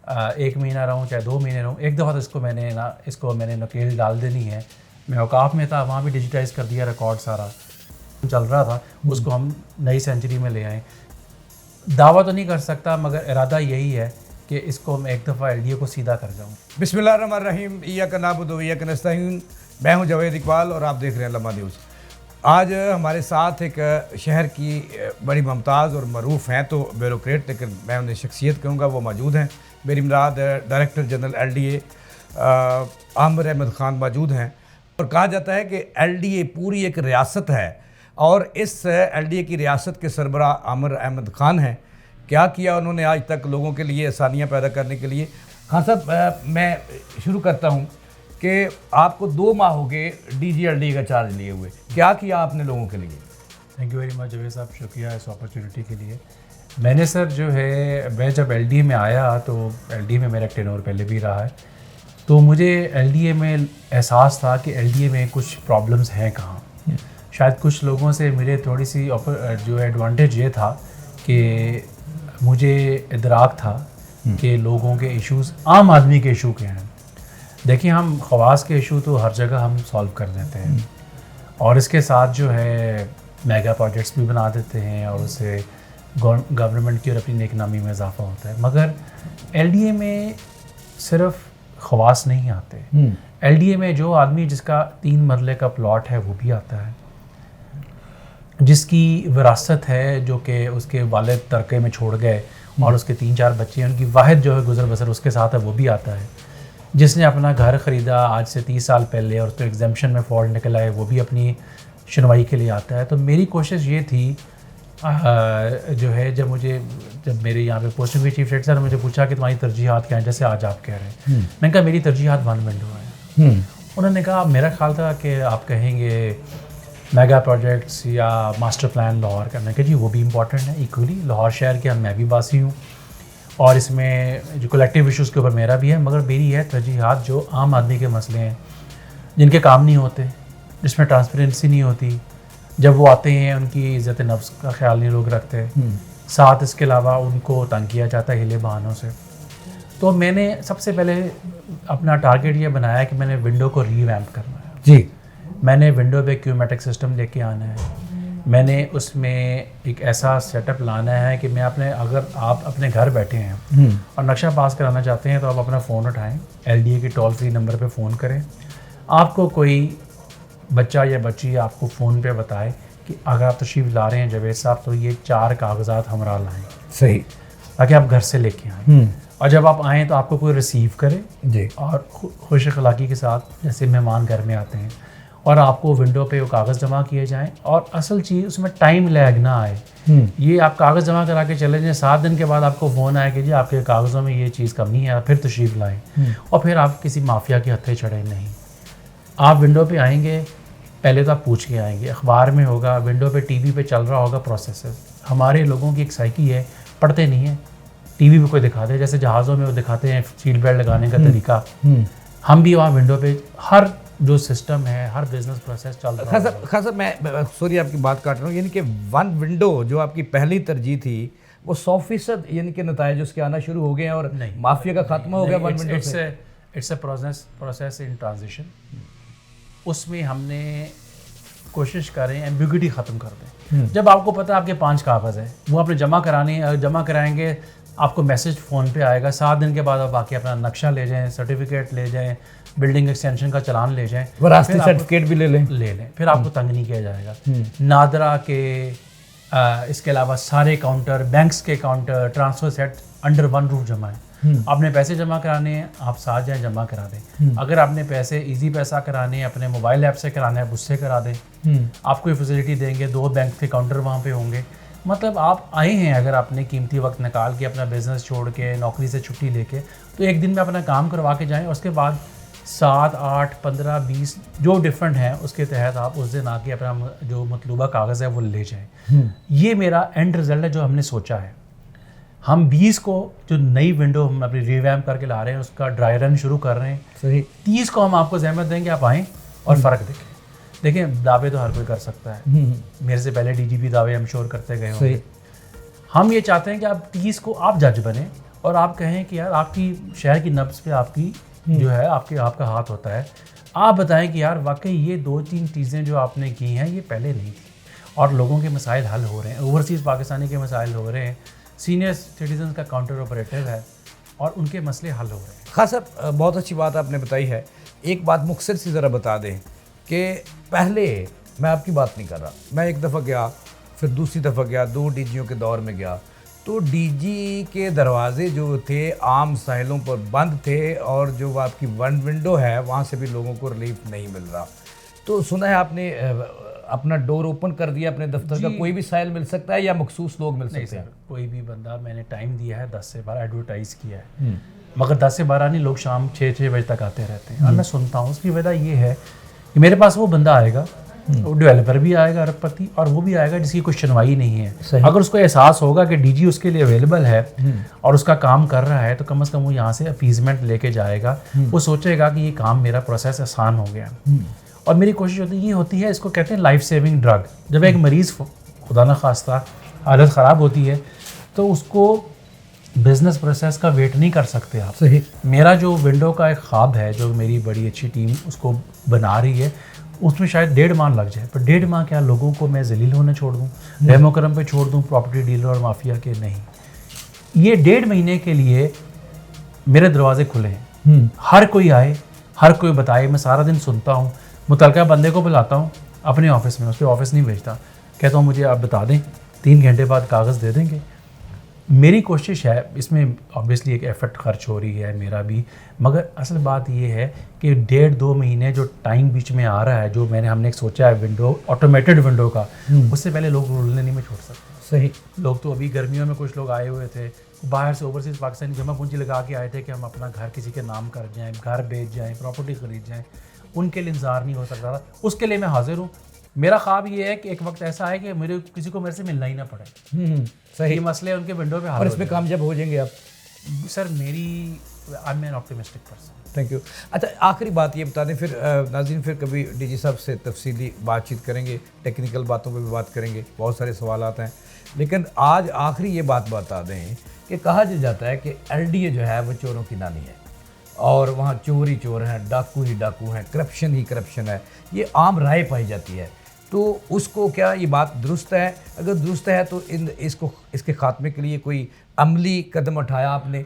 1 महीना रहूँ चाहे 2 महीने रहूँ, एक दफ़ा तो इसको मैंने नकेल डाल देनी है। मैं औकाफ में था, वहाँ भी डिजिटाइज़ कर दिया रिकॉर्ड सारा चल रहा था, उसको हम नई सेंचुरी में ले आए। दावा तो नहीं कर सकता मगर इरादा यही है कि इसको मैं एक दफ़ा एलडीए को सीधा कर जाऊँ। बिस्मिल्लाहिर्रहमानिर्रहीम, इय्याका नअबुदु व इय्याका नस्तईन। मैं हूँ जावेद इकबाल और आप देख रहे हैं लम्हा न्यूज़। आज हमारे साथ एक शहर की बड़ी मुमताज़ और मरूफ़ हैं तो ब्यूरोक्रेट, लेकिन मैं उन्हें शख्सियत कहूँगा, वो मौजूद हैं। मेरी मुराद director general LDA Amir Ahmad Khan मौजूद हैं। और कहा जाता है कि एलडीए पूरी एक रियासत है और इस एलडीए की रियासत के सरबराह आमिर अहमद ख़ान हैं। क्या किया उन्होंने आज तक लोगों के लिए आसानियाँ पैदा करने के लिए। हाँ साहब, मैं शुरू करता हूँ कि आपको 2 माह हो गए डीजीएलडी का चार्ज लिए हुए, क्या किया आपने लोगों के लिए? Thank you very much Javed साहब, शुक्रिया इस अपॉर्चुनिटी के लिए। मैंने सर जो है, मैं जब एलडीए में आया तो एलडीए में मेरा टेनोर पहले भी रहा है, तो मुझे एलडीए में एहसास था कि एलडीए में कुछ प्रॉब्लम्स हैं कहाँ। शायद कुछ लोगों से मेरे थोड़ी सी जो एडवांटेज ये था कि मुझे इदराक था कि लोगों के इश्यूज़ आम आदमी के इशू के हैं। देखिए, हम ख़वास के इशू तो हर जगह हम सॉल्व कर देते हैं और इसके साथ जो है मेगा प्रोजेक्ट्स भी बना देते हैं और उससे गवर्नमेंट की और अपनी इकनॉमी में इजाफा होता है। मगर एलडीए में सिर्फ ख़वास नहीं आते। एलडीए में जो आदमी जिसका 3 मरले का प्लॉट है वो भी आता है, जिसकी विरासत है जो कि उसके वालिद तरके में छोड़ गए और उसके 3-4 बच्चे हैं, उनकी वाहिद जो है गुजर बसर उसके साथ है, वो भी आता है। जिसने अपना घर ख़रीदा आज से 30 साल पहले और उसको एग्जाम्पशन में फॉल्ट निकल आए, वो भी अपनी सुनवाई के लिए आता है। तो मेरी कोशिश ये थी जो है, जब मेरे यहाँ पे पोस्टिंग हुई, चीफ सेक्रेटरी ने मुझे पूछा कि तुम्हारी तरजीहात क्या हैं, जैसे आज आप कह रहे हैं। मैंने कहा मेरी तरजीहात 1 विंडो है। उन्होंने कहा, मेरा ख्याल था कि आप कहेंगे मेगा प्रोजेक्ट्स या मास्टर प्लान लाहौर का। मैंने कहा जी वो भी इम्पॉर्टेंट है इक्वली, लाहौर शहर के मैं भी वासी हूँ और इसमें जो कलेक्टिव इश्यूज़ के ऊपर मेरा भी है, मगर मेरी है तरजीहात जो आम आदमी के मसले हैं, जिनके काम नहीं होते, जिसमें ट्रांसपेरेंसी नहीं होती, जब वो आते हैं उनकी इज़्ज़त नफ्स का ख्याल नहीं लोग रखते, साथ इसके अलावा उनको तंग किया जाता है हिले बहानों से। तो मैंने सबसे पहले अपना टारगेट ये बनाया कि मैंने विंडो को रीवैम्प करना है जी। मैंने विंडो पे क्यूमेटिक सिस्टम लेके आना है, मैंने उसमें एक ऐसा सेटअप लाना है कि अगर आप अपने घर बैठे हैं और नक्शा पास कराना चाहते हैं तो आप अपना फ़ोन उठाएं, एलडीए के टोल फ्री नंबर पे फ़ोन करें, आपको कोई बच्चा या बच्ची आपको फ़ोन पे बताए कि अगर आप तशरीफ़ ला रहे हैं जवेद साहब तो ये 4 कागज़ात हमरा लाएँ, सही, ताकि आप घर से लेके आएँ। और जब आप आएँ तो आपको कोई रिसीव करे जी और खुश अखलाक़ी के साथ, जैसे मेहमान घर में आते हैं, और आपको विंडो पे वो कागज़ जमा किए जाएं। और असल चीज़ उसमें टाइम लैग ना आए। ये आप कागज़ जमा करा के चले जाएं, 7 दिन के बाद आपको फ़ोन आए कि जी आपके कागज़ों में ये चीज़ कमी है, फिर तशरीफ़ लाएं और फिर आप किसी माफिया के हत्थे चढ़े नहीं। आप विंडो पे आएंगे, पहले तो आप पूछ के आएंगे, अखबार में होगा, विंडो पे टीवी पे चल रहा होगा प्रोसेस। हमारे लोगों की एक साइकी है, पढ़ते नहीं है, टीवी पे कोई दिखाते हैं, जैसे जहाज़ों में वो दिखाते हैं सीट बेल्ट लगाने का तरीका, हम भी वहाँ विंडो पे हर जो सिस्टम है, हर बिजनेस प्रोसेस चल रहा है। खासा मैं सॉरी आपकी बात काट रहा हूँ, यानी कि 1 विंडो जो आपकी पहली तरजीह थी वो 100% यानी कि नताइज उसके आना शुरू हो गए हैं और माफिया का खात्मा हो गया 1 विंडो से। It's a process in transition. उसमें हमने कोशिश करें एम्बिग्यूटी ख़त्म कर दें। जब आपको पता है आपके 5 कागज़ हैं, वो आपने जमा कराएंगे, आपको मैसेज फ़ोन पे आएगा, 7 दिन के बाद आप आके अपना नक्शा ले जाएं, सर्टिफिकेट ले जाएं, बिल्डिंग एक्सटेंशन का चालान ले जाएं, वरासती सर्टिफिकेट भी ले लें, फिर आपको तंग नहीं किया जाएगा। नादरा के इसके अलावा सारे काउंटर, बैंक्स के counter, transfer set under 1 roof जमा है। आपने पैसे जमा कराने हैं, आप साथ जाएँ जमा करा दें। अगर आपने पैसे इजी पैसा कराने हैं, अपने मोबाइल ऐप से कराने हैं, उससे करा दें। आपको ये फैसिलिटी देंगे, 2 बैंक के काउंटर वहाँ पे होंगे। मतलब आप आए हैं, अगर आपने कीमती वक्त निकाल के अपना बिज़नेस छोड़ के, नौकरी से छुट्टी लेके, तो एक दिन में अपना काम करवा के जाएं। उसके बाद 7, 8, 15, 20 जो डिफरेंट हैं उसके तहत आप उस दिन आके अपना जो मतलूबा कागज़ है वो ले जाएं। ये मेरा एंड रिज़ल्ट है जो हमने सोचा है। हम 20 को जो नई विंडो हम अपनी रिवैम्प करके ला रहे हैं उसका ड्राई रन शुरू कर रहे हैं। सही। 30 को हम आपको ज़हमत देंगे, आप आएँ और फ़र्क देखें। देखें, दावे तो हर कोई कर सकता है, मेरे से पहले डीजीपी दावे हम श्योर करते गए होंगे। हम ये चाहते हैं कि आप 30 को आप जज बने और आप कहें कि यार आपकी शहर की नब्ज़ पे आपकी जो है आपका हाथ होता है, आप बताएं कि यार वाकई ये 2-3 चीज़ें जो आपने की हैं ये पहले नहीं थी और लोगों के मसाइल हल हो रहे हैं, ओवरसीज़ पाकिस्तानी के मसाइल हो रहे हैं, सीनियर सिटीजन का काउंटर ऑपरेटिव है और उनके मसले हल हो रहे हैं। खास साहब, बहुत अच्छी बात आपने बताई है। एक बात मुख्तसर सी ज़रा बता दें कि पहले, मैं आपकी बात नहीं कर रहा, मैं एक दफ़ा गया, फिर दूसरी दफ़ा गया, 2 डीजियों के दौर में गया, तो डीजी के दरवाजे जो थे आम साहिलों पर बंद थे और जो आपकी वन विंडो है वहाँ से भी लोगों को रिलीफ नहीं मिल रहा। तो सुना है आपने अपना डोर ओपन कर दिया अपने दफ्तर का, कोई भी साहिल मिल सकता है या मखसूस लोग मिल सकते हैं? कोई भी बंदा, मैंने टाइम दिया है 10 से 12 एडवर्टाइज़ किया है, मगर 10 से 12 नहीं, लोग शाम 6 बजे तक आते रहते हैं और मैं सुनता हूँ। उसकी वजह ये है कि मेरे पास वो बंदा आएगा, वो डेवलपर भी आएगा अरबपति, और वो भी आएगा जिसकी कोई सुनवाई नहीं है। अगर उसको एहसास होगा कि डीजी उसके लिए अवेलेबल है और उसका काम कर रहा है, तो कम से कम वो यहाँ से अपीजमेंट लेके जाएगा। वो सोचेगा कि ये काम, मेरा प्रोसेस आसान हो गया। और मेरी कोशिश होती है, इसको कहते हैं लाइफ सेविंग ड्रग। जब एक मरीज़ खुदा न खास्ता हालत ख़राब होती है तो उसको बिज़नेस प्रोसेस का वेट नहीं कर सकते आप। सही। मेरा जो विंडो का एक ख्वाब है, जो मेरी बड़ी अच्छी टीम उसको बना रही है, उसमें शायद 1.5 माह लग जाए, पर 1.5 माह क्या लोगों को मैं जलील होने छोड़ दूँ, रहमो करम पे छोड़ दूँ, प्रॉपर्टी डीलर और माफिया के? नहीं। ये 1.5 महीने के लिए मेरे दरवाजे खुले हैं। हर कोई आए, हर कोई बताए। मैं सारा दिन सुनता हूँ, मुतलका बंदे को बुलाता हूँ अपने ऑफिस में, उसके ऑफिस नहीं भेजता, कहता हूँ मुझे आप बता दें, 3 घंटे बाद कागज़ दे देंगे। मेरी कोशिश है, इसमें ऑब्वियसली एक एफर्ट खर्च हो रही है मेरा भी, मगर असल बात ये है कि 1.5-2 महीने जो टाइम बीच में आ रहा है, जो हमने एक सोचा है विंडो, ऑटोमेटेड विंडो का, उससे पहले लोग रुलने नहीं में छोड़ सकते। सही। लोग तो अभी गर्मियों में कुछ लोग आए हुए थे बाहर से, ओवरसीज़ पाकिस्तानी जमा पूंजी लगा के आए थे कि हम अपना घर किसी के नाम कर जाएँ, घर बेच जाएँ, प्रॉपर्टी ख़रीद जाएँ। उनके लिए इंतज़ार नहीं हो सकता था, उसके लिए मैं हाजिर हूँ। मेरा ख्वाब ये है कि एक वक्त ऐसा है कि किसी को मेरे से मिलना ही ना पड़े। सही। ये मसले उनके विंडो पे हल और हो इसमें जाए। कामयाब हो जाएंगे आप? Sir I am N optimistic person. Thank you. अच्छा, आखिरी बात ये बता दें, फिर नाज़रीन फिर कभी डीजी साहब से तफसीली बातचीत करेंगे, टेक्निकल बातों पे भी बात करेंगे, बहुत सारे सवालात हैं। लेकिन आज आखिरी ये बात बता दें कि कहा जाता है कि LDA जो है वो चोरों की नानी है और वहाँ चोर ही चोर हैं, डाकू ही डाकू हैं, करप्शन ही करप्शन है, ये आम राय पाई जाती है। तो उसको क्या ये बात दुरुस्त है? अगर दुरुस्त है तो इसके खात्मे के लिए कोई अमली कदम उठाया आपने?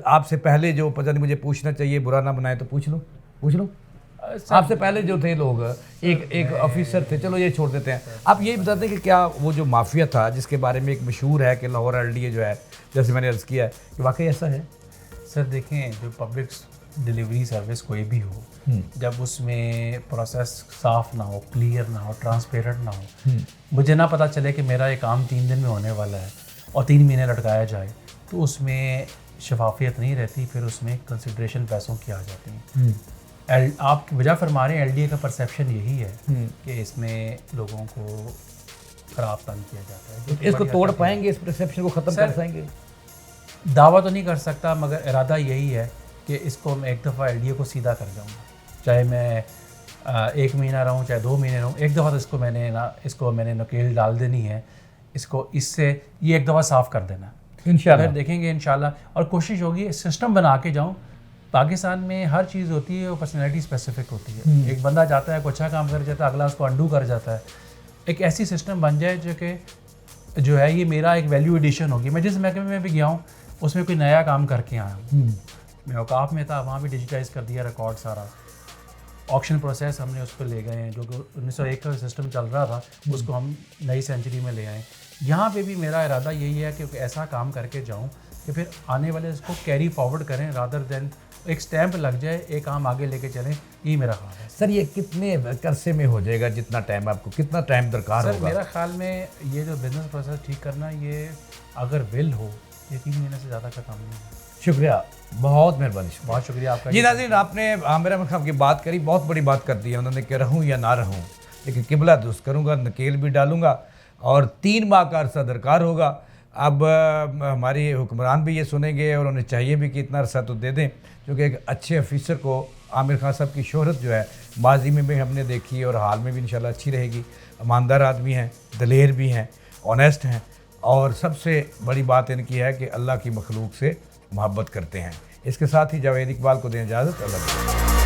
आपसे पहले जो, पता नहीं मुझे पूछना चाहिए, बुरा ना बनाए तो पूछ लो। आपसे पहले जो थे लोग, एक ऑफिसर थे, चलो ये छोड़ देते हैं। आप यही बताते हैं कि क्या वो जो माफिया था जिसके बारे में एक मशहूर है कि लाहौर LDA जो है, जैसे मैंने अर्ज़ किया है, कि वाकई ऐसा है? सर देखें, जो पब्लिक डिलीवरी सर्विस कोई भी हो, जब उसमें प्रोसेस साफ़ ना हो, क्लियर ना हो, ट्रांसपेरेंट ना हो, मुझे ना पता चले कि मेरा ये काम 3 दिन में होने वाला है और 3 महीने लटकाया जाए, तो उसमें शफाफियत नहीं रहती, फिर उसमें कंसिडरेशन पैसों की आ जाती है। आप वजह फरमा रहे हैं, LDA का परसेप्शन यही है कि इसमें लोगों को ख़राब तंग किया जाता है। इसको तोड़ पाएंगे, इस परसेप्शन को ख़त्म कर पाएंगे? दावा तो नहीं कर सकता, मगर इरादा यही है कि इसको मैं एक दफ़ा LDA को सीधा कर जाऊँगा, चाहे मैं 1 महीना रहूँ, चाहे 2 महीने रहूँ। एक दफ़ा तो इसको मैंने नकेल डाल देनी है, इसको इससे ये एक दफ़ा साफ़ कर देना इंशाल्लाह। देखेंगे इंशाल्लाह, और कोशिश होगी सिस्टम बना के जाऊँ। पाकिस्तान में हर चीज़ होती है वो पर्सनैलिटी स्पेसिफिक होती है। एक बंदा जाता है, कोई अच्छा काम कर जाता है, अगला उसको अंडू कर जाता है। एक ऐसी सिस्टम बन जाए जो है ये मेरा एक वैल्यू एडिशन होगी। मैं जिस महकमे में भी गया हूँ उसमें कोई नया काम करके आया हूँ। मैं औकाफ में था, वहाँ भी डिजिटाइज़ कर दिया रिकॉर्ड सारा। ऑक्शन प्रोसेस हमने उस पर ले गए हैं, जो कि 1901 का सिस्टम चल रहा था, उसको हम नई सेंचुरी में ले आए। यहाँ पे भी मेरा इरादा यही है कि ऐसा काम करके जाऊँ कि फिर आने वाले इसको कैरी फॉरवर्ड करें, रादर देन एक स्टैंप लग जाए, एक काम आगे लेके चलें। ये मेरा ख्याल है। सर, ये कितने अरसे में हो जाएगा? जितना टाइम आपको, कितना टाइम दरकार होगा? मेरा ख्याल में ये जो बिज़नेस प्रोसेस ठीक करना, ये अगर विल हो, ये 3 महीने से ज़्यादा का काम नहीं है। शुक्रिया, बहुत मेहरबानी। बहुत शुक्रिया आपका। जी नाज़रीन, आपने आमिर अहमद खान की बात करी, बहुत बड़ी बात कर दी है उन्होंने कि रहूँ या ना रहूँ, लेकिन किबला दुरुस्त करूँगा, नकेल भी डालूँगा और 3 माह का अरसा दरकार होगा। अब हमारी हुक्मरान भी ये सुनेंगे और उन्हें चाहिए भी कि इतना अरसा तो दे दें, क्योंकि एक अच्छे ऑफिसर को, आमिर खान साहब की शोहरत जो है माजी में भी हमने देखी और हाल में भी इंशाल्लाह अच्छी रहेगी। ईमानदार आदमी हैं, दलेर भी हैं, ऑनेस्ट हैं, और सबसे बड़ी बात इनकी है कि अल्लाह की मखलूक से मोहब्बत करते हैं। इसके साथ ही जावेद इकबाल को दें इजाज़त। अल्लाह हाफ़िज़।